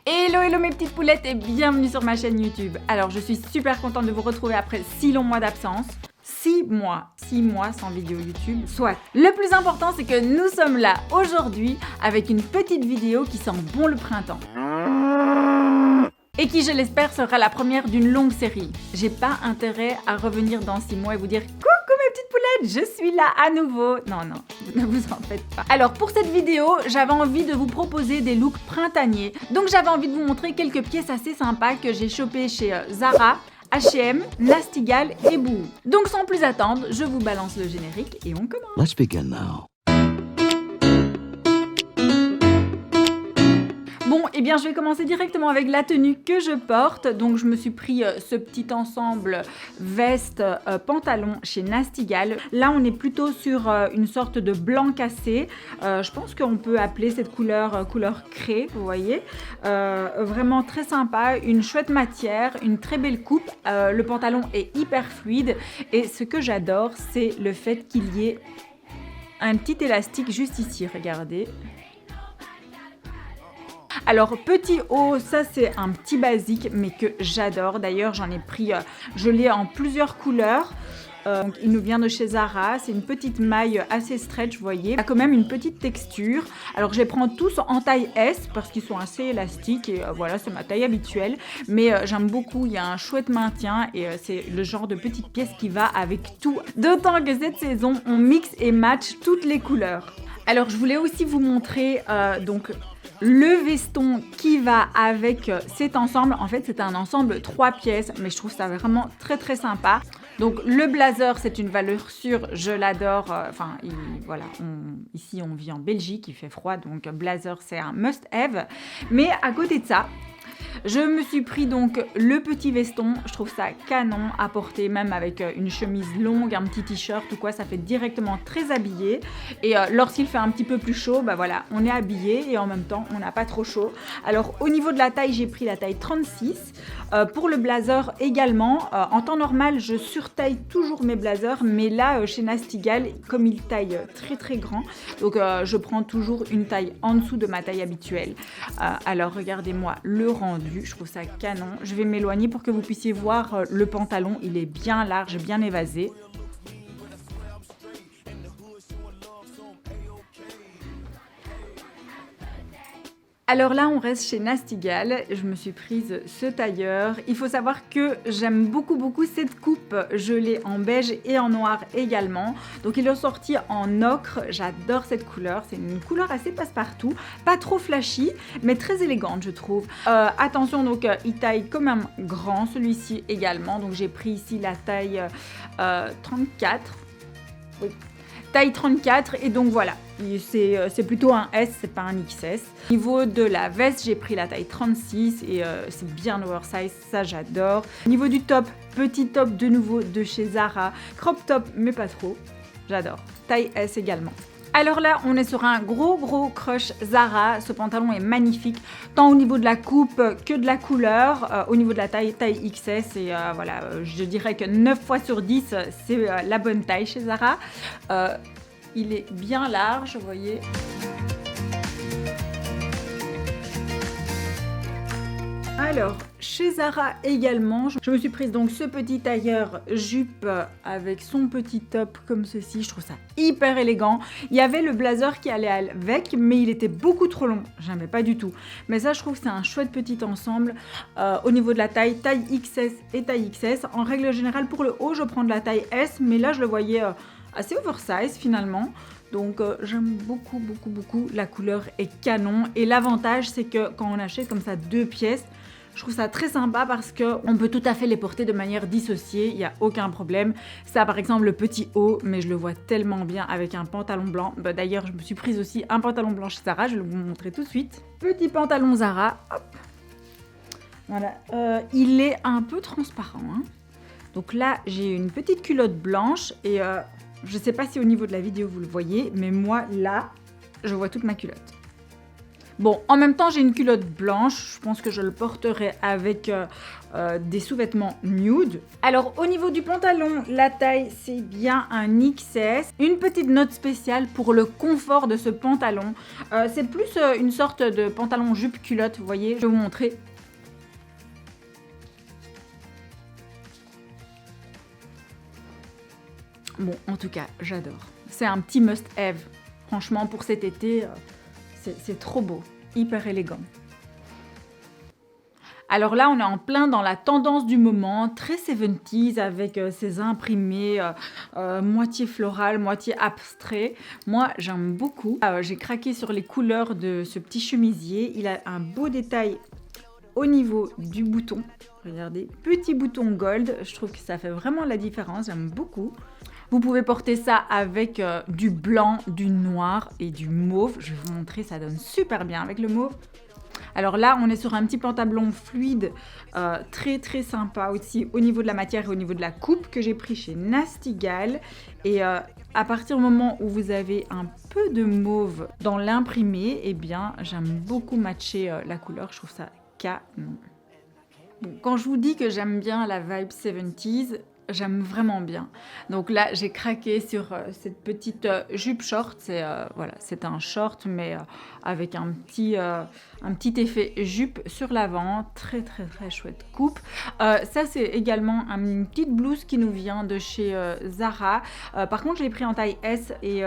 Hello hello mes petites poulettes et bienvenue sur ma chaîne YouTube. Alors je suis super contente de vous retrouver après 6 longs mois d'absence. 6 mois sans vidéo YouTube, soit. Le plus important c'est que nous sommes là aujourd'hui avec une petite vidéo qui sent bon le printemps. Et qui, je l'espère, sera la première d'une longue série. J'ai pas intérêt à revenir dans 6 mois et vous dire coucou mes petites poulettes, je suis là à nouveau. Non, ne vous en faites pas. Alors pour cette vidéo, j'avais envie de vous proposer des looks printaniers. Donc j'avais envie de vous montrer quelques pièces assez sympas que j'ai chopées chez Zara, H&M, Nasty Gal et Boohoo. Donc sans plus attendre, je vous balance le générique et on commence. Let's begin now. Bon, eh bien je vais commencer directement avec la tenue que je porte. Donc je me suis pris ce petit ensemble veste, pantalon chez Nasty Gal. Là on est plutôt sur une sorte de blanc cassé. Je pense qu'on peut appeler cette couleur couleur craie, vous voyez. Vraiment très sympa, une chouette matière, une très belle coupe. Le pantalon est hyper fluide et ce que j'adore c'est le fait qu'il y ait un petit élastique juste ici, regardez. Alors petit haut, ça c'est un petit basique mais que j'adore. D'ailleurs j'en ai pris, je l'ai en plusieurs couleurs. Donc, il nous vient de chez Zara, c'est une petite maille assez stretch, vous voyez. Il a quand même une petite texture. Alors je les prends tous en taille S parce qu'ils sont assez élastiques et voilà, c'est ma taille habituelle. Mais j'aime beaucoup, il y a un chouette maintien et c'est le genre de petite pièce qui va avec tout. D'autant que cette saison, on mixe et match toutes les couleurs. Alors je voulais aussi vous montrer donc le veston qui va avec cet ensemble. En fait c'est un ensemble 3 pièces mais je trouve ça vraiment très sympa. Donc le blazer c'est une valeur sûre, je l'adore. Voilà, ici on vit en Belgique, il fait froid donc blazer c'est un must have. Mais à côté de ça, je me suis pris donc le petit veston, je trouve ça canon à porter même avec une chemise longue, un petit t-shirt ou quoi, ça fait directement très habillé. Et lorsqu'il fait un petit peu plus chaud, bah voilà, on est habillé et en même temps on n'a pas trop chaud. Alors au niveau de la taille, j'ai pris la taille 36. Pour le blazer également, en temps normal je surtaille toujours mes blazers, mais là chez Nasty Gal, comme il taille très grand, donc je prends toujours une taille en dessous de ma taille habituelle. Alors regardez-moi le rendu. Je trouve ça canon. Je vais m'éloigner pour que vous puissiez voir le pantalon. Il est bien large, bien évasé. Alors là, on reste chez Nasty Gal. Je me suis prise ce tailleur. Il faut savoir que j'aime beaucoup cette coupe. Je l'ai en beige et en noir également. Donc il est sorti en ocre. J'adore cette couleur. C'est une couleur assez passe-partout. Pas trop flashy, mais très élégante, je trouve. Attention, donc il taille quand même grand, celui-ci également. Donc j'ai pris ici la taille 34. Oui. Taille 34 et donc voilà, c'est plutôt un S, c'est pas un XS. Au niveau de la veste, j'ai pris la taille 36 et c'est bien oversize, ça j'adore. Au niveau du top, petit top de nouveau de chez Zara, crop top mais pas trop, j'adore. Taille S également. Alors là, on est sur un gros crush Zara. Ce pantalon est magnifique, tant au niveau de la coupe que de la couleur. Au niveau de la taille XS, et voilà, je dirais que 9 fois sur 10, c'est la bonne taille chez Zara. Il est bien large, vous voyez. Alors, chez Zara également, je me suis prise donc ce petit tailleur jupe avec son petit top comme ceci. Je trouve ça hyper élégant. Il y avait le blazer qui allait avec, mais il était beaucoup trop long. J'aimais pas du tout. Mais ça, je trouve que c'est un chouette petit ensemble. Au niveau de la taille XS et taille XS. En règle générale, pour le haut, je prends de la taille S, mais là, je le voyais assez oversize finalement. Donc j'aime beaucoup. La couleur est canon. Et l'avantage, c'est que quand on achète comme ça 2 pièces, je trouve ça très sympa parce qu'on peut tout à fait les porter de manière dissociée, il n'y a aucun problème. Ça par exemple le petit haut, mais je le vois tellement bien avec un pantalon blanc. D'ailleurs je me suis prise aussi un pantalon blanc chez Zara, je vais vous montrer tout de suite. Petit pantalon Zara, hop. Voilà, il est un peu transparent. Hein. Donc là j'ai une petite culotte blanche et je ne sais pas si au niveau de la vidéo vous le voyez, mais moi là je vois toute ma culotte. Bon, en même temps, j'ai une culotte blanche. Je pense que je le porterai avec des sous-vêtements nude. Alors, au niveau du pantalon, la taille, c'est bien un XS. Une petite note spéciale pour le confort de ce pantalon. C'est plus une sorte de pantalon jupe culotte, vous voyez. Je vais vous montrer. Bon, en tout cas, j'adore. C'est un petit must-have. Franchement, pour cet été, c'est trop beau. Hyper élégant. Alors là, on est en plein dans la tendance du moment, très 70s avec ces imprimés moitié floral, moitié abstrait. Moi, j'aime beaucoup. J'ai craqué sur les couleurs de ce petit chemisier. Il a un beau détail au niveau du bouton. Regardez, petit bouton gold. Je trouve que ça fait vraiment la différence. J'aime beaucoup. Vous pouvez porter ça avec du blanc, du noir et du mauve. Je vais vous montrer, ça donne super bien avec le mauve. Alors là, on est sur un petit pantalon fluide, très très sympa aussi au niveau de la matière et au niveau de la coupe que j'ai pris chez Nasty Gal. Et à partir du moment où vous avez un peu de mauve dans l'imprimé, eh bien j'aime beaucoup matcher la couleur, je trouve ça canon. Bon, quand je vous dis que j'aime bien la vibe 70s, j'aime vraiment bien. Donc là, j'ai craqué sur cette petite jupe short. Voilà, c'est un short, mais avec un petit effet jupe sur l'avant. Très, très, très chouette coupe. Ça, c'est également une petite blouse qui nous vient de chez Zara. Par contre, je l'ai pris en taille S et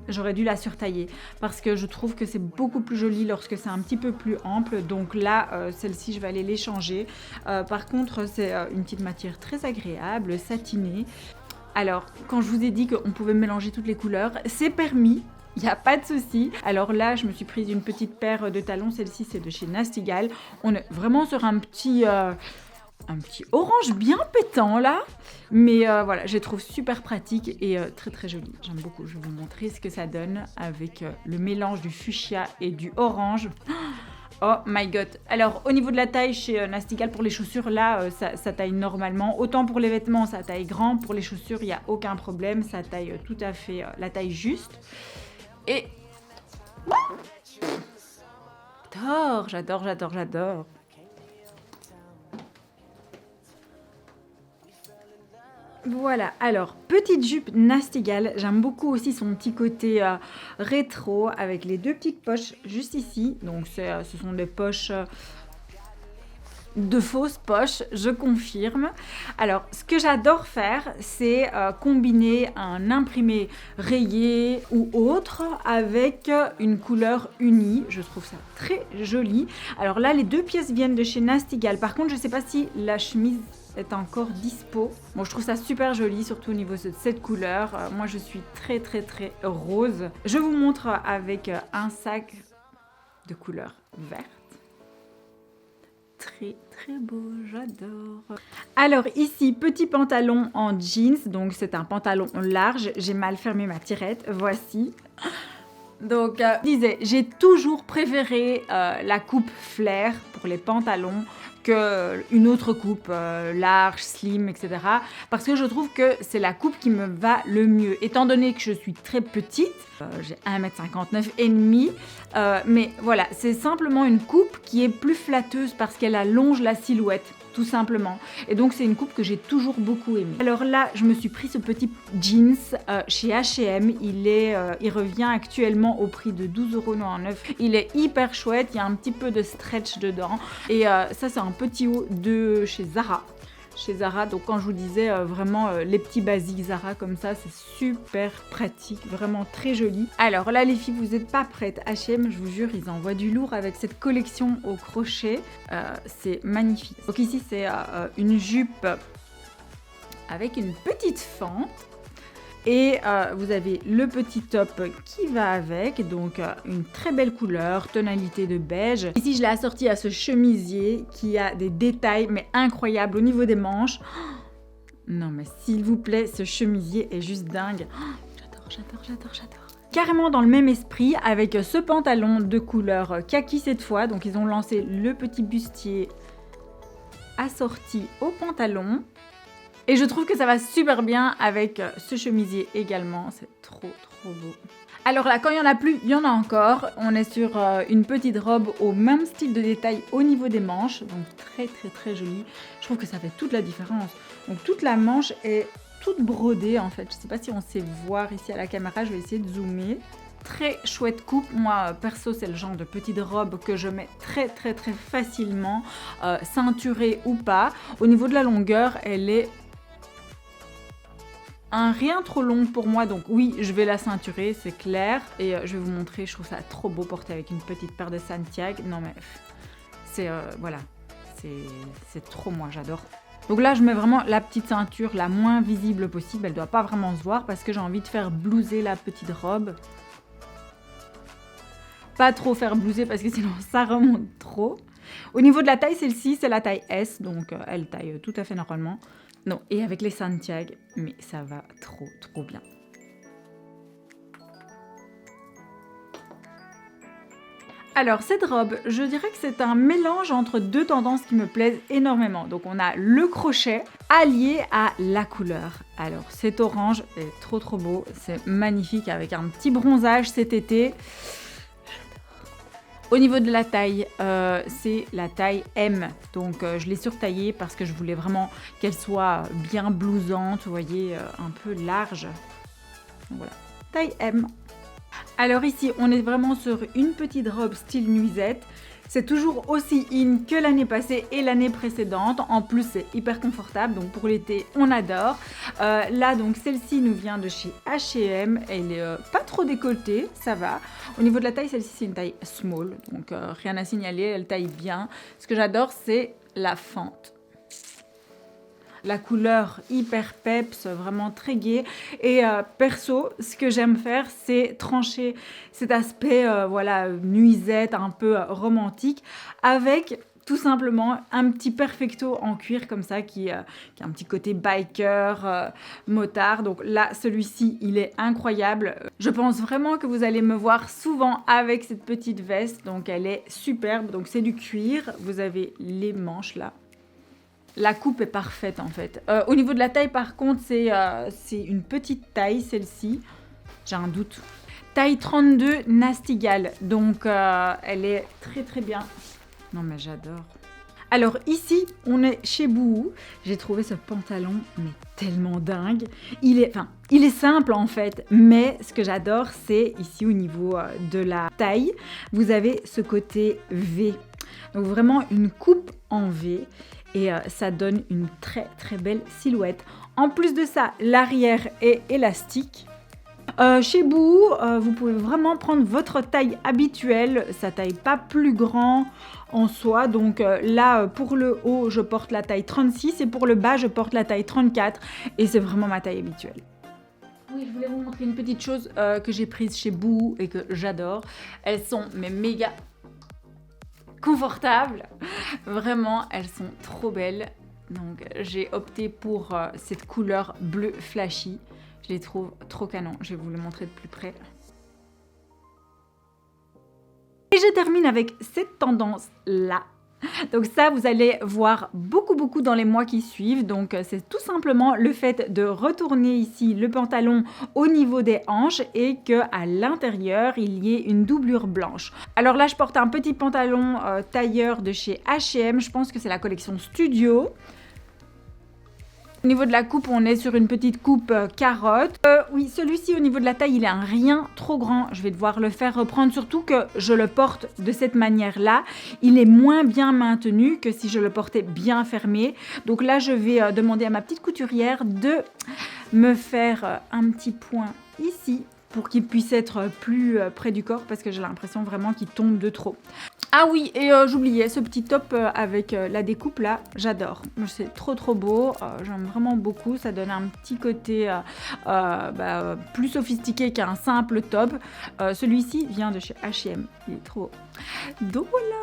j'aurais dû la surtailler parce que je trouve que c'est beaucoup plus joli lorsque c'est un petit peu plus ample. Donc là, celle-ci, je vais aller l'échanger. Par contre, c'est une petite matière très agréable, satinée. Alors, quand je vous ai dit qu'on pouvait mélanger toutes les couleurs, c'est permis. Il n'y a pas de souci. Alors là, je me suis prise une petite paire de talons. Celle-ci, c'est de chez Nasty Gal. On est vraiment sur un petit orange bien pétant là. Mais voilà, je les trouve super pratique et très très joli. J'aime beaucoup. Je vais vous montrer ce que ça donne avec le mélange du fuchsia et du orange. Oh my god. Alors, au niveau de la taille chez Nasty Gal, pour les chaussures, là, ça taille normalement. Autant pour les vêtements, ça taille grand. Pour les chaussures, il n'y a aucun problème. Ça taille tout à fait la taille juste. Et... J'adore. Voilà, alors, petite jupe Nasty Gal. J'aime beaucoup aussi son petit côté rétro avec les deux petites poches juste ici. Donc, ce sont des poches... de fausses poches, je confirme. Alors, ce que j'adore faire, c'est combiner un imprimé rayé ou autre avec une couleur unie. Je trouve ça très joli. Alors là, les deux pièces viennent de chez Nasty Gal. Par contre, je ne sais pas si la chemise est encore dispo. Bon, je trouve ça super joli, surtout au niveau de cette couleur. Moi, je suis très, très, très rose. Je vous montre avec un sac de couleur verte. Très très beau, j'adore. Alors ici, petit pantalon en jeans, donc c'est un pantalon large. J'ai mal fermé ma tirette, voici. Donc, je disais, j'ai toujours préféré la coupe flair pour les pantalons qu'une autre coupe large, slim, etc. Parce que je trouve que c'est la coupe qui me va le mieux. Étant donné que je suis très petite, j'ai 1,59 m et demi, mais voilà, c'est simplement une coupe qui est plus flatteuse parce qu'elle allonge la silhouette, tout simplement. Et donc, c'est une coupe que j'ai toujours beaucoup aimée. Alors là, je me suis pris ce petit jeans chez H&M. Il revient actuellement au prix de 12,99 €. Il est hyper chouette, il y a un petit peu de stretch dedans. Et ça, c'est un petit haut de chez Zara. Chez Zara, donc quand je vous disais vraiment les petits basiques Zara comme ça, c'est super pratique, vraiment très joli. Alors là les filles, vous n'êtes pas prêtes, H&M, je vous jure, ils envoient du lourd avec cette collection au crochet, c'est magnifique. Donc ici c'est une jupe avec une petite fente. Et vous avez le petit top qui va avec, donc une très belle couleur, tonalité de beige. Ici, je l'ai assorti à ce chemisier qui a des détails mais incroyables au niveau des manches. Non mais s'il vous plaît, ce chemisier est juste dingue. J'adore. Carrément dans le même esprit avec ce pantalon de couleur kaki cette fois. Donc ils ont lancé le petit bustier assorti au pantalon. Et je trouve que ça va super bien avec ce chemisier également, c'est trop beau. Alors là, quand il n'y en a plus, il y en a encore. On est sur une petite robe au même style de détail au niveau des manches. Donc très très très jolie. Je trouve que ça fait toute la différence. Donc toute la manche est toute brodée en fait. Je ne sais pas si on sait voir ici à la caméra. Je vais essayer de zoomer. Très chouette coupe. Moi, perso, c'est le genre de petite robe que je mets très très très facilement, ceinturée ou pas. Au niveau de la longueur, elle est un rien trop long pour moi, donc oui, je vais la ceinturer, c'est clair. Et je vais vous montrer, je trouve ça trop beau porté avec une petite paire de Santiago. Non mais, c'est, voilà, c'est trop moi, j'adore. Donc là, je mets vraiment la petite ceinture la moins visible possible. Elle doit pas vraiment se voir parce que j'ai envie de faire blouser la petite robe. Pas trop faire blouser parce que sinon ça remonte trop. Au niveau de la taille, celle-ci, c'est la taille S, donc elle taille tout à fait normalement. Non, et avec les Santiago, mais ça va trop, trop bien. Alors, cette robe, je dirais que c'est un mélange entre deux tendances qui me plaisent énormément. Donc, on a le crochet allié à la couleur. Alors, cet orange est trop, trop beau. C'est magnifique avec un petit bronzage cet été. Au niveau de la taille, c'est la taille M, donc je l'ai surtaillée parce que je voulais vraiment qu'elle soit bien blousante, vous voyez, un peu large. Donc voilà, taille M. Alors ici, on est vraiment sur une petite robe style nuisette. C'est toujours aussi in que l'année passée et l'année précédente. En plus, c'est hyper confortable, donc pour l'été, on adore. Là, donc celle-ci nous vient de chez H&M. Elle est pas trop décolletée, ça va. Au niveau de la taille, celle-ci, c'est une taille small, donc rien à signaler, elle taille bien. Ce que j'adore, c'est la fente. La couleur hyper peps, vraiment très gai. Et perso, ce que j'aime faire, c'est trancher cet aspect voilà, nuisette, un peu romantique, avec tout simplement un petit perfecto en cuir comme ça, qui a un petit côté biker, motard. Donc là, celui-ci, il est incroyable. Je pense vraiment que vous allez me voir souvent avec cette petite veste. Donc elle est superbe. Donc c'est du cuir. Vous avez les manches là. La coupe est parfaite en fait. Au niveau de la taille par contre, c'est une petite taille celle-ci. J'ai un doute. Taille 32 Nastigal. Donc elle est très très bien. Non mais j'adore. Alors ici, on est chez Bouhou. J'ai trouvé ce pantalon mais tellement dingue. Il est simple en fait. Mais ce que j'adore, c'est ici au niveau de la taille. Vous avez ce côté V. Donc vraiment une coupe en V. Et ça donne une très très belle silhouette. En plus de ça, l'arrière est élastique. Chez Bouhou, vous pouvez vraiment prendre votre taille habituelle. Ça taille pas plus grand en soi. Donc là, pour le haut, je porte la taille 36 et pour le bas, je porte la taille 34. Et c'est vraiment ma taille habituelle. Oui, je voulais vous montrer une petite chose que j'ai prise chez Bouhou et que j'adore. Elles sont méga confortables, vraiment elles sont trop belles, donc j'ai opté pour cette couleur bleu flashy, je les trouve trop canon, je vais vous le montrer de plus près. Et je termine avec cette tendance là. Donc ça, vous allez voir beaucoup dans les mois qui suivent. Donc c'est tout simplement le fait de retourner ici le pantalon au niveau des hanches et qu'à l'intérieur, il y ait une doublure blanche. Alors là, je porte un petit pantalon tailleur de chez H&M. Je pense que c'est la collection Studio. Au niveau de la coupe, on est sur une petite coupe carotte. Oui, celui-ci, au niveau de la taille, il est un rien trop grand. Je vais devoir le faire reprendre, surtout que je le porte de cette manière-là. Il est moins bien maintenu que si je le portais bien fermé. Donc là, je vais demander à ma petite couturière de me faire un petit point ici pour qu'il puisse être plus près du corps parce que j'ai l'impression vraiment qu'il tombe de trop. Ah oui, et j'oubliais, ce petit top avec la découpe là, j'adore. C'est trop beau, j'aime vraiment beaucoup. Ça donne un petit côté plus sophistiqué qu'un simple top. Celui-ci vient de chez H&M, il est trop beau. Donc voilà.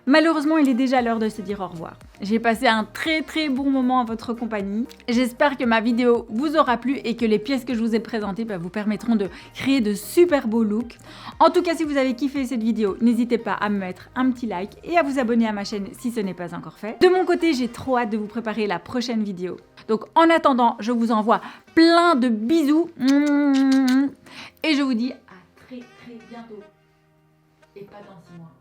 Malheureusement, il est déjà l'heure de se dire au revoir. J'ai passé un très bon moment en votre compagnie. J'espère que ma vidéo vous aura plu et que les pièces que je vous ai présentées vous permettront de créer de super beaux looks. En tout cas, si vous avez kiffé cette vidéo, n'hésitez pas à me mettre un petit like et à vous abonner à ma chaîne si ce n'est pas encore fait. De mon côté, j'ai trop hâte de vous préparer la prochaine vidéo. Donc en attendant, je vous envoie plein de bisous et je vous dis à très très bientôt et pas dans 6 mois.